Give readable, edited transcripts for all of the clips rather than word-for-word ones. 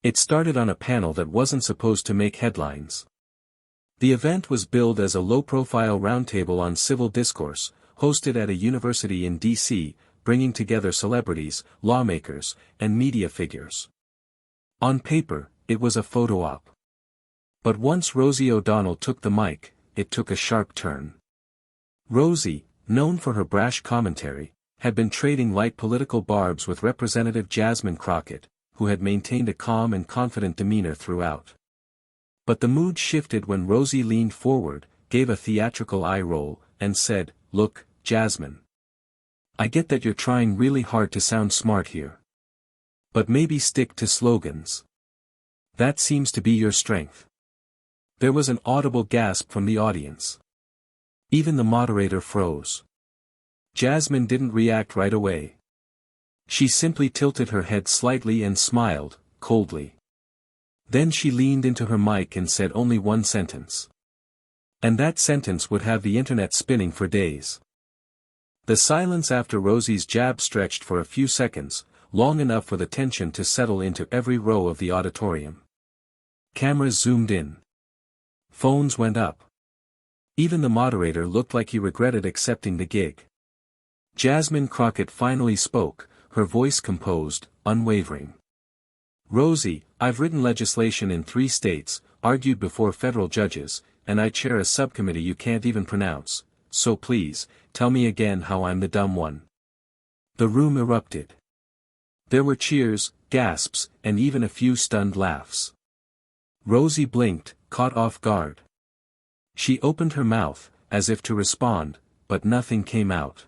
It started on a panel that wasn't supposed to make headlines. The event was billed as a low-profile roundtable on civil discourse, hosted at a university in D.C., bringing together celebrities, lawmakers, and media figures. On paper, it was a photo op. But once Rosie O'Donnell took the mic, it took a sharp turn. Rosie, known for her brash commentary, had been trading light political barbs with Representative Jasmine Crockett, who had maintained a calm and confident demeanor throughout. But the mood shifted when Rosie leaned forward, gave a theatrical eye roll, and said, "Look, Jasmine. I get that you're trying really hard to sound smart here. But maybe stick to slogans. That seems to be your strength." There was an audible gasp from the audience. Even the moderator froze. Jasmine didn't react right away. She simply tilted her head slightly and smiled, coldly. Then she leaned into her mic and said only one sentence. And that sentence would have the internet spinning for days. The silence after Rosie's jab stretched for a few seconds, long enough for the tension to settle into every row of the auditorium. Cameras zoomed in. Phones went up. Even the moderator looked like he regretted accepting the gig. Jasmine Crockett finally spoke, her voice composed, unwavering. "Rosie, I've written legislation in 3 states, argued before federal judges, and I chair a subcommittee you can't even pronounce, so please, tell me again how I'm the dumb one." The room erupted. There were cheers, gasps, and even a few stunned laughs. Rosie blinked, caught off guard. She opened her mouth, as if to respond, but nothing came out.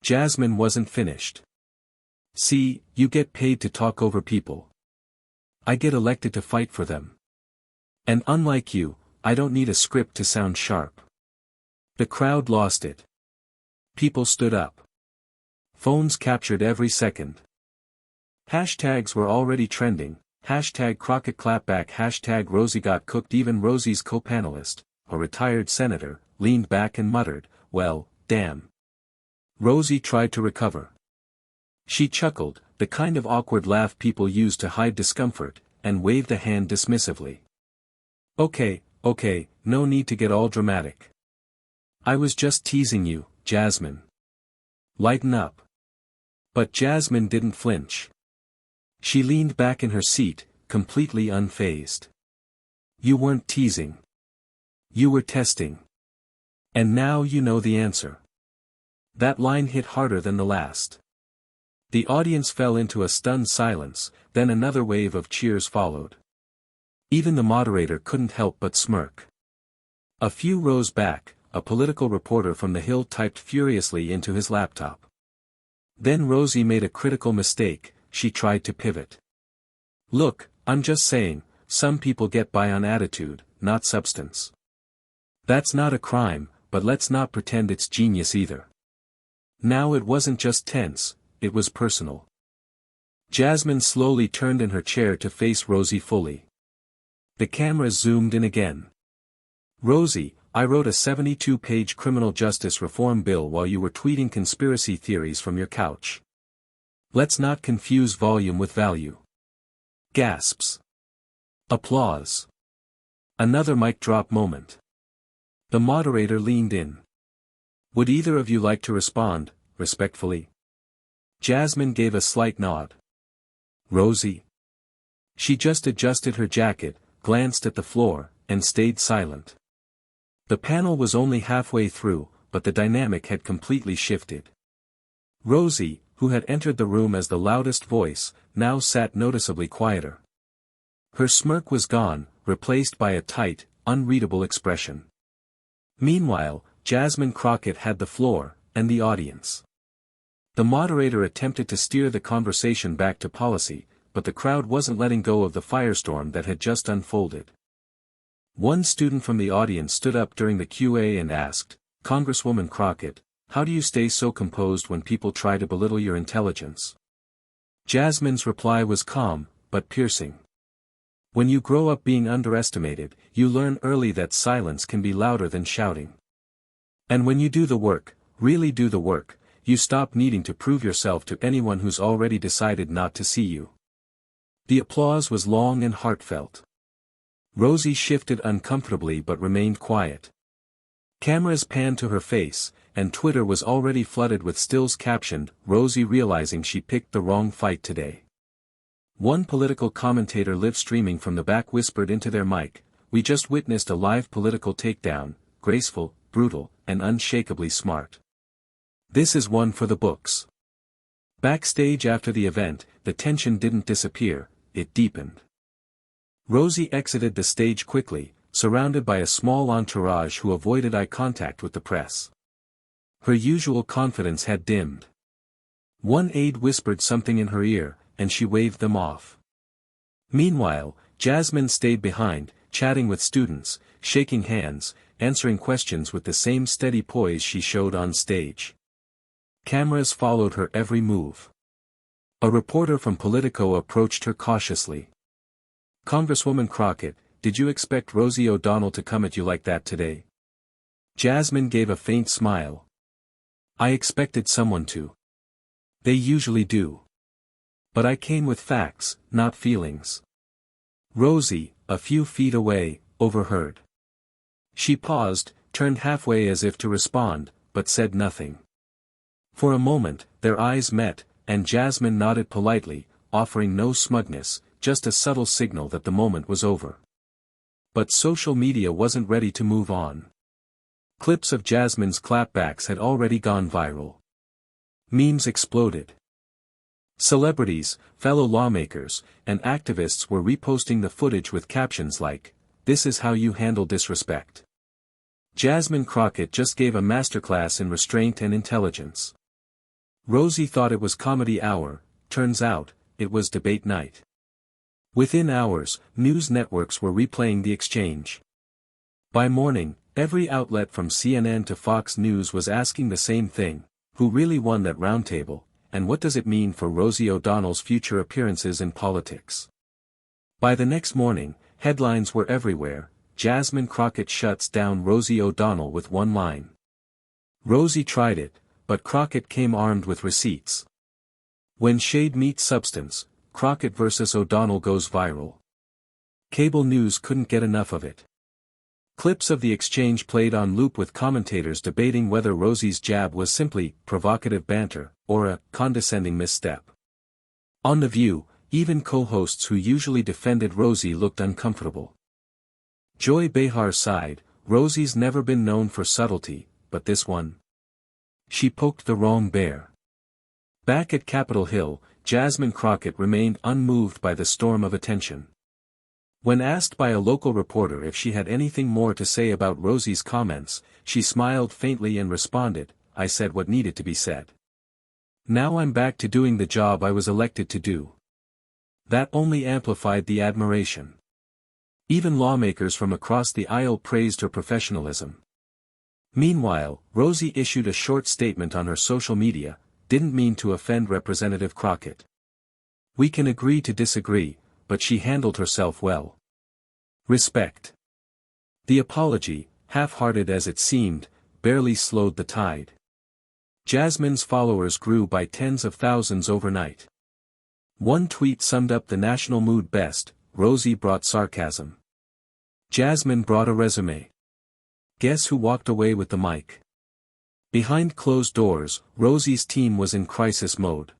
Jasmine wasn't finished. "See, you get paid to talk over people. I get elected to fight for them. And unlike you, I don't need a script to sound sharp." The crowd lost it. People stood up. Phones captured every second. Hashtags were already trending, hashtag Crockett clapback, hashtag Rosie got cooked. Even Rosie's co-panelist, a retired senator, leaned back and muttered, "Well, damn." Rosie tried to recover. She chuckled, the kind of awkward laugh people use to hide discomfort, and waved a hand dismissively. Okay, no need to get all dramatic. I was just teasing you, Jasmine. Lighten up." But Jasmine didn't flinch. She leaned back in her seat, completely unfazed. "You weren't teasing. You were testing. And now you know the answer." That line hit harder than the last. The audience fell into a stunned silence, then another wave of cheers followed. Even the moderator couldn't help but smirk. A few rows back, a political reporter from The Hill typed furiously into his laptop. Then Rosie made a critical mistake. She tried to pivot. "Look, I'm just saying, some people get by on attitude, not substance. That's not a crime, but let's not pretend it's genius either." Now it wasn't just tense, it was personal. Jasmine slowly turned in her chair to face Rosie fully. The cameras zoomed in again. "Rosie, I wrote a 72-page criminal justice reform bill while you were tweeting conspiracy theories from your couch. Let's not confuse volume with value." Gasps. Applause. Another mic drop moment. The moderator leaned in. "Would either of you like to respond, respectfully?" Jasmine gave a slight nod. "Rosie?" She just adjusted her jacket, glanced at the floor, and stayed silent. The panel was only halfway through, but the dynamic had completely shifted. Rosie, who had entered the room as the loudest voice, now sat noticeably quieter. Her smirk was gone, replaced by a tight, unreadable expression. Meanwhile, Jasmine Crockett had the floor, and the audience. The moderator attempted to steer the conversation back to policy, but the crowd wasn't letting go of the firestorm that had just unfolded. One student from the audience stood up during the Q&A and asked, "Congresswoman Crockett, how do you stay so composed when people try to belittle your intelligence?" Jasmine's reply was calm, but piercing. "When you grow up being underestimated, you learn early that silence can be louder than shouting. And when you do the work, really do the work, you stop needing to prove yourself to anyone who's already decided not to see you." The applause was long and heartfelt. Rosie shifted uncomfortably but remained quiet. Cameras panned to her face, and Twitter was already flooded with stills captioned, "Rosie realizing she picked the wrong fight today." One political commentator live streaming from the back whispered into their mic, "We just witnessed a live political takedown, graceful, brutal, and unshakably smart. This is one for the books." Backstage after the event, the tension didn't disappear, it deepened. Rosie exited the stage quickly, surrounded by a small entourage who avoided eye contact with the press. Her usual confidence had dimmed. One aide whispered something in her ear, and she waved them off. Meanwhile, Jasmine stayed behind, chatting with students, shaking hands, answering questions with the same steady poise she showed on stage. Cameras followed her every move. A reporter from Politico approached her cautiously. "Congresswoman Crockett, did you expect Rosie O'Donnell to come at you like that today?" Jasmine gave a faint smile. "I expected someone to. They usually do. But I came with facts, not feelings." Rosie, a few feet away, overheard. She paused, turned halfway as if to respond, but said nothing. For a moment, their eyes met, and Jasmine nodded politely, offering no smugness, just a subtle signal that the moment was over. But social media wasn't ready to move on. Clips of Jasmine's clapbacks had already gone viral. Memes exploded. Celebrities, fellow lawmakers, and activists were reposting the footage with captions like, "This is how you handle disrespect. Jasmine Crockett just gave a masterclass in restraint and intelligence." Rosie thought it was comedy hour, turns out, it was debate night. Within hours, news networks were replaying the exchange. By morning, every outlet from CNN to Fox News was asking the same thing: who really won that roundtable, and what does it mean for Rosie O'Donnell's future appearances in politics? By the next morning, headlines were everywhere: Jasmine Crockett shuts down Rosie O'Donnell with one line. Rosie tried it, but Crockett came armed with receipts. When shade meets substance, Crockett versus O'Donnell goes viral. Cable news couldn't get enough of it. Clips of the exchange played on loop with commentators debating whether Rosie's jab was simply provocative banter, or a condescending misstep. On The View, even co-hosts who usually defended Rosie looked uncomfortable. Joy Behar sighed, "Rosie's never been known for subtlety, but this one? She poked the wrong bear." Back at Capitol Hill, Jasmine Crockett remained unmoved by the storm of attention. When asked by a local reporter if she had anything more to say about Rosie's comments, she smiled faintly and responded, "I said what needed to be said. Now I'm back to doing the job I was elected to do." That only amplified the admiration. Even lawmakers from across the aisle praised her professionalism. Meanwhile, Rosie issued a short statement on her social media, "Didn't mean to offend Representative Crockett. We can agree to disagree, but she handled herself well. Respect." The apology, half-hearted as it seemed, barely slowed the tide. Jasmine's followers grew by tens of thousands overnight. One tweet summed up the national mood best: Rosie brought sarcasm. Jasmine brought a resume. Guess who walked away with the mic? Behind closed doors, Rosie's team was in crisis mode.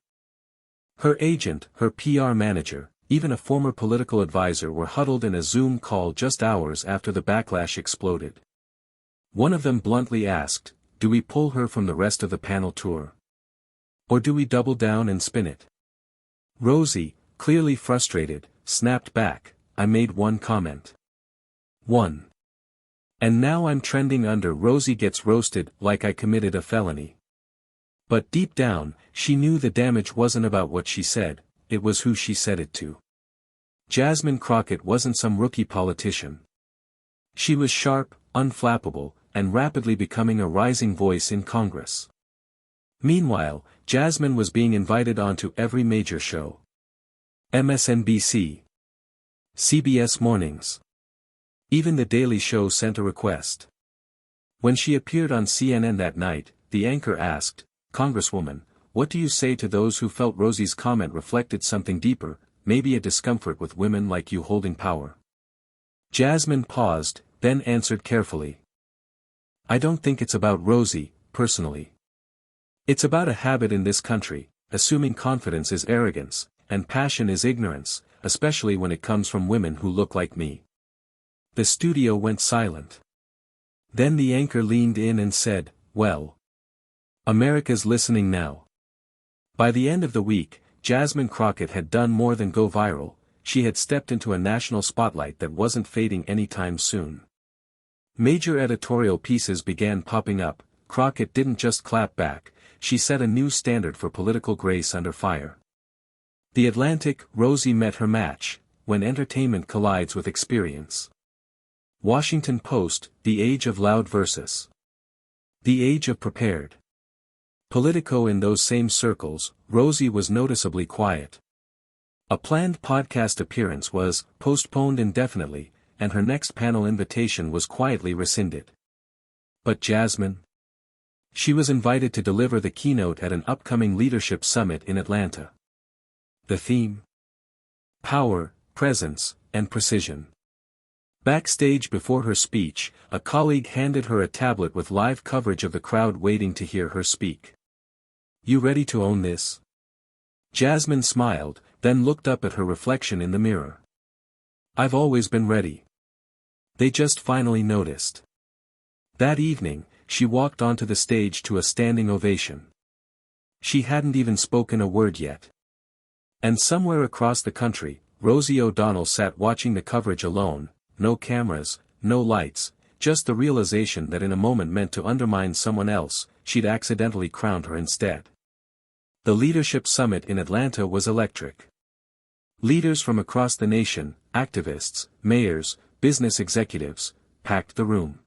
Her agent, her PR manager, even a former political advisor were huddled in a Zoom call just hours after the backlash exploded. One of them bluntly asked, "Do we pull her from the rest of the panel tour? Or do we double down and spin it?" Rosie, clearly frustrated, snapped back, "I made one comment. One. And now I'm trending under Rosie gets roasted like I committed a felony." But deep down, she knew the damage wasn't about what she said, it was who she said it to. Jasmine Crockett wasn't some rookie politician. She was sharp, unflappable, and rapidly becoming a rising voice in Congress. Meanwhile, Jasmine was being invited onto every major show. MSNBC. CBS Mornings. Even The Daily Show sent a request. When she appeared on CNN that night, the anchor asked, "Congresswoman, what do you say to those who felt Rosie's comment reflected something deeper, maybe a discomfort with women like you holding power. Jasmine paused, then answered carefully. I don't think it's about Rosie, personally. It's about a habit in this country, assuming confidence is arrogance, and passion is ignorance, especially when it comes from women who look like me. The studio went silent. Then the anchor leaned in and said, well, America's listening now. By the end of the week, Jasmine Crockett had done more than go viral. She had stepped into a national spotlight that wasn't fading anytime soon. Major editorial pieces began popping up. Crockett didn't just clap back, she set a new standard for political grace under fire. The Atlantic, Rosie met her match, when entertainment collides with experience. Washington Post, the age of loud versus the age of prepared. Politico, in those same circles, Rosie was noticeably quiet. A planned podcast appearance was postponed indefinitely, and her next panel invitation was quietly rescinded. But Jasmine? She was invited to deliver the keynote at an upcoming leadership summit in Atlanta. The theme? Power, presence, and precision. Backstage before her speech, a colleague handed her a tablet with live coverage of the crowd waiting to hear her speak. You ready to own this? Jasmine smiled, then looked up at her reflection in the mirror. I've always been ready. They just finally noticed. That evening, she walked onto the stage to a standing ovation. She hadn't even spoken a word yet. And somewhere across the country, Rosie O'Donnell sat watching the coverage alone, no cameras, no lights, just the realization that in a moment meant to undermine someone else, she'd accidentally crowned her instead. The leadership summit in Atlanta was electric. Leaders from across the nation, activists, mayors, business executives, packed the room.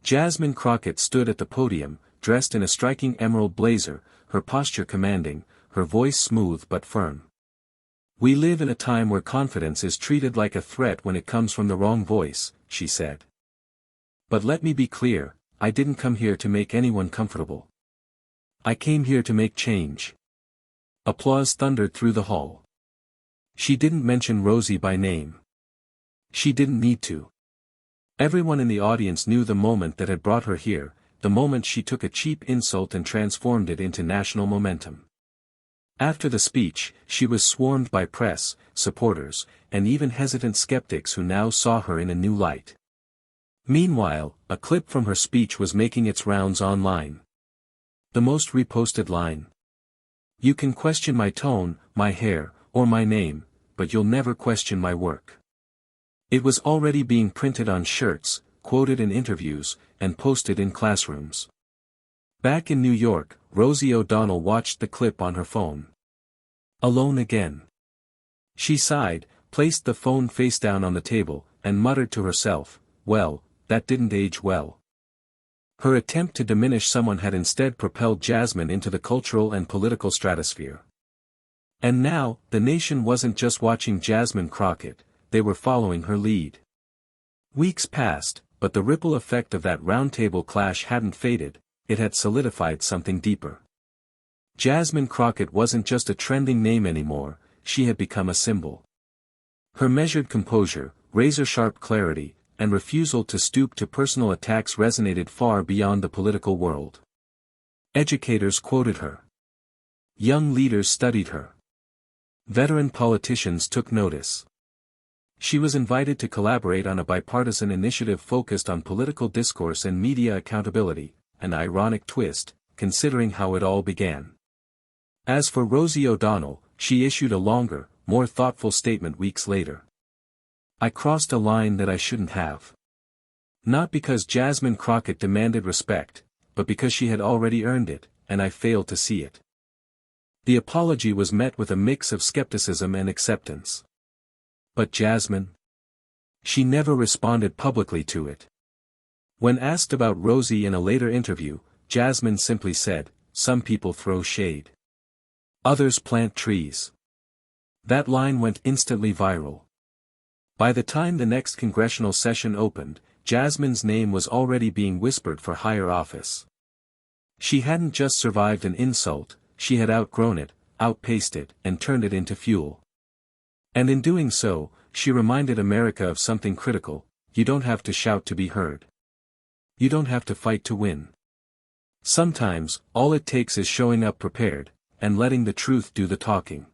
Jasmine Crockett stood at the podium, dressed in a striking emerald blazer, her posture commanding, her voice smooth but firm. We live in a time where confidence is treated like a threat when it comes from the wrong voice, she said. But let me be clear, I didn't come here to make anyone comfortable. I came here to make change. Applause thundered through the hall. She didn't mention Rosie by name. She didn't need to. Everyone in the audience knew the moment that had brought her here, the moment she took a cheap insult and transformed it into national momentum. After the speech, she was swarmed by press, supporters, and even hesitant skeptics who now saw her in a new light. Meanwhile, a clip from her speech was making its rounds online. The most reposted line. You can question my tone, my hair, or my name, but you'll never question my work. It was already being printed on shirts, quoted in interviews, and posted in classrooms. Back in New York, Rosie O'Donnell watched the clip on her phone. Alone again. She sighed, placed the phone face down on the table, and muttered to herself, well, that didn't age well. Her attempt to diminish someone had instead propelled Jasmine into the cultural and political stratosphere. And now, the nation wasn't just watching Jasmine Crockett, they were following her lead. Weeks passed, but the ripple effect of that roundtable clash hadn't faded, it had solidified something deeper. Jasmine Crockett wasn't just a trending name anymore, she had become a symbol. Her measured composure, razor-sharp clarity, and refusal to stoop to personal attacks resonated far beyond the political world. Educators quoted her. Young leaders studied her. Veteran politicians took notice. She was invited to collaborate on a bipartisan initiative focused on political discourse and media accountability, an ironic twist, considering how it all began. As for Rosie O'Donnell, she issued a longer, more thoughtful statement weeks later. I crossed a line that I shouldn't have. Not because Jasmine Crockett demanded respect, but because she had already earned it, and I failed to see it. The apology was met with a mix of skepticism and acceptance. But Jasmine? She never responded publicly to it. When asked about Rosie in a later interview, Jasmine simply said, some people throw shade. Others plant trees. That line went instantly viral. By the time the next congressional session opened, Jasmine's name was already being whispered for higher office. She hadn't just survived an insult, she had outgrown it, outpaced it, and turned it into fuel. And in doing so, she reminded America of something critical: you don't have to shout to be heard. You don't have to fight to win. Sometimes, all it takes is showing up prepared, and letting the truth do the talking.